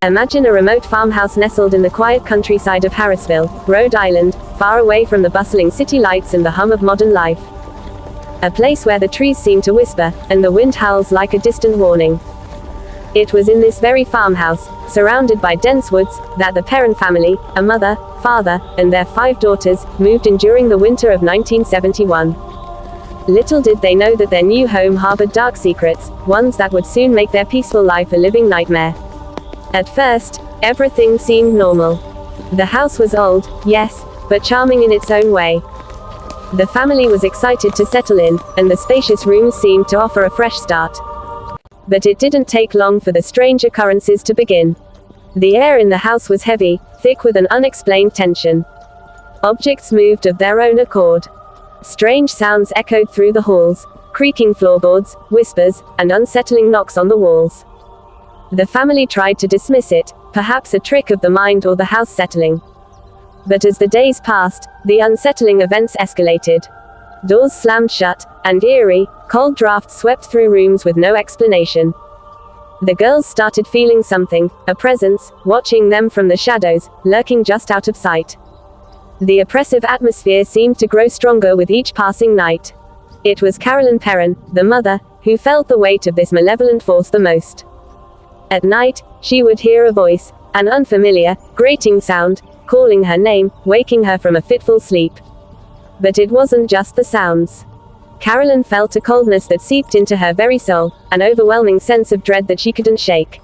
Imagine a remote farmhouse nestled in the quiet countryside of Harrisville, Rhode Island, far away from the bustling city lights and the hum of modern life. A place where the trees seem to whisper, and the wind howls like a distant warning. It was in this very farmhouse, surrounded by dense woods, that the Perron family, a mother, father, and their 5 daughters, moved in during the winter of 1971. Little did they know that their new home harbored dark secrets, ones that would soon make their peaceful life a living nightmare. At first, everything seemed normal. The house was old, yes, but charming in its own way. The family was excited to settle in, and the spacious rooms seemed to offer a fresh start. But it didn't take long for the strange occurrences to begin. The air in the house was heavy, thick with an unexplained tension. Objects moved of their own accord. Strange sounds echoed through the halls, creaking floorboards, whispers, and unsettling knocks on the walls. The family tried to dismiss it, perhaps a trick of the mind or the house settling. But as the days passed, the unsettling events escalated. Doors slammed shut, and eerie, cold drafts swept through rooms with no explanation. The girls started feeling something, a presence, watching them from the shadows, lurking just out of sight. The oppressive atmosphere seemed to grow stronger with each passing night. It was Carolyn Perron, the mother, who felt the weight of this malevolent force the most. At night, she would hear a voice, an unfamiliar, grating sound, calling her name, waking her from a fitful sleep. But it wasn't just the sounds. Carolyn felt a coldness that seeped into her very soul, an overwhelming sense of dread that she couldn't shake.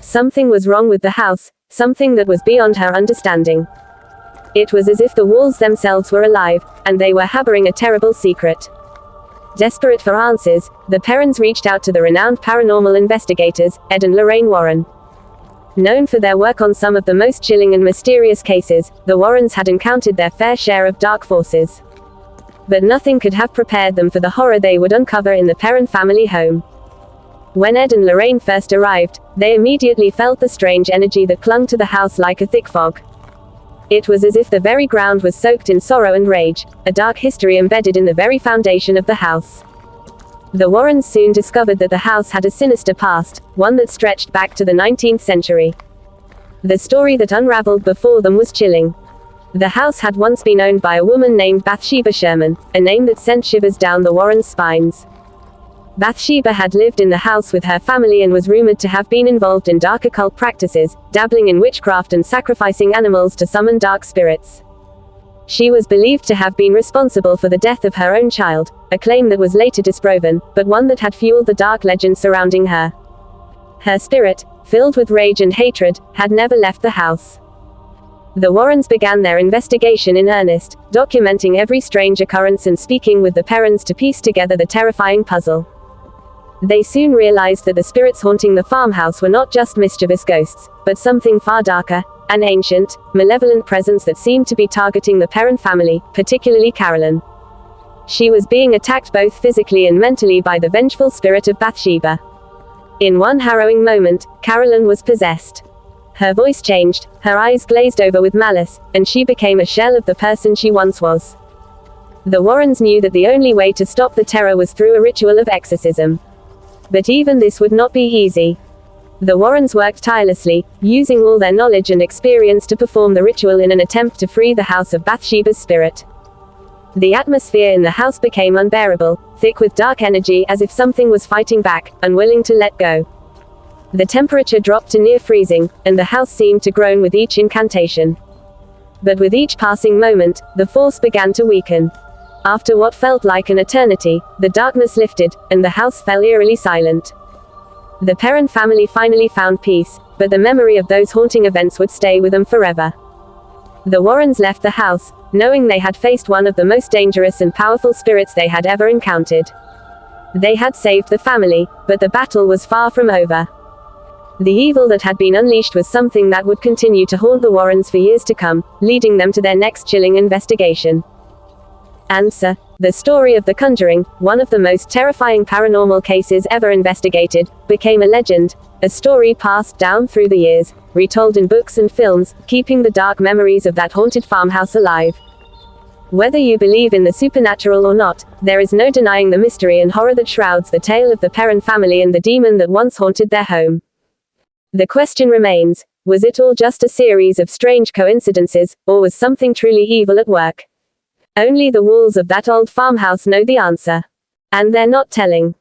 Something was wrong with the house, something that was beyond her understanding. It was as if the walls themselves were alive, and they were harboring a terrible secret. Desperate for answers, the Perrons reached out to the renowned paranormal investigators, Ed and Lorraine Warren. Known for their work on some of the most chilling and mysterious cases, the Warrens had encountered their fair share of dark forces. But nothing could have prepared them for the horror they would uncover in the Perron family home. When Ed and Lorraine first arrived, they immediately felt the strange energy that clung to the house like a thick fog. It was as if the very ground was soaked in sorrow and rage, a dark history embedded in the very foundation of the house. The Warrens soon discovered that the house had a sinister past, one that stretched back to the 19th century. The story that unraveled before them was chilling. The house had once been owned by a woman named Bathsheba Sherman, a name that sent shivers down the Warrens' spines. Bathsheba had lived in the house with her family and was rumored to have been involved in dark occult practices, dabbling in witchcraft and sacrificing animals to summon dark spirits. She was believed to have been responsible for the death of her own child, a claim that was later disproven, but one that had fueled the dark legend surrounding her. Her spirit, filled with rage and hatred, had never left the house. The Warrens began their investigation in earnest, documenting every strange occurrence and speaking with the Perrons to piece together the terrifying puzzle. They soon realized that the spirits haunting the farmhouse were not just mischievous ghosts, but something far darker, an ancient, malevolent presence that seemed to be targeting the Perron family, particularly Carolyn. She was being attacked both physically and mentally by the vengeful spirit of Bathsheba. In one harrowing moment, Carolyn was possessed. Her voice changed, her eyes glazed over with malice, and she became a shell of the person she once was. The Warrens knew that the only way to stop the terror was through a ritual of exorcism. But even this would not be easy. The Warrens worked tirelessly, using all their knowledge and experience to perform the ritual in an attempt to free the house of Bathsheba's spirit. The atmosphere in the house became unbearable, thick with dark energy as if something was fighting back, unwilling to let go. The temperature dropped to near freezing, and the house seemed to groan with each incantation. But with each passing moment, the force began to weaken. After what felt like an eternity, the darkness lifted, and the house fell eerily silent. The Perron family finally found peace, but the memory of those haunting events would stay with them forever. The Warrens left the house, knowing they had faced one of the most dangerous and powerful spirits they had ever encountered. They had saved the family, but the battle was far from over. The evil that had been unleashed was something that would continue to haunt the Warrens for years to come, leading them to their next chilling investigation. Answer: the story of the Conjuring, one of the most terrifying paranormal cases ever investigated, became a legend, a story passed down through the years, retold in books and films, keeping the dark memories of that haunted farmhouse alive. Whether you believe in the supernatural or not, there is no denying the mystery and horror that shrouds the tale of the Perron family and the demon that once haunted their home. The question remains, was it all just a series of strange coincidences, or was something truly evil at work? Only the walls of that old farmhouse know the answer. And they're not telling.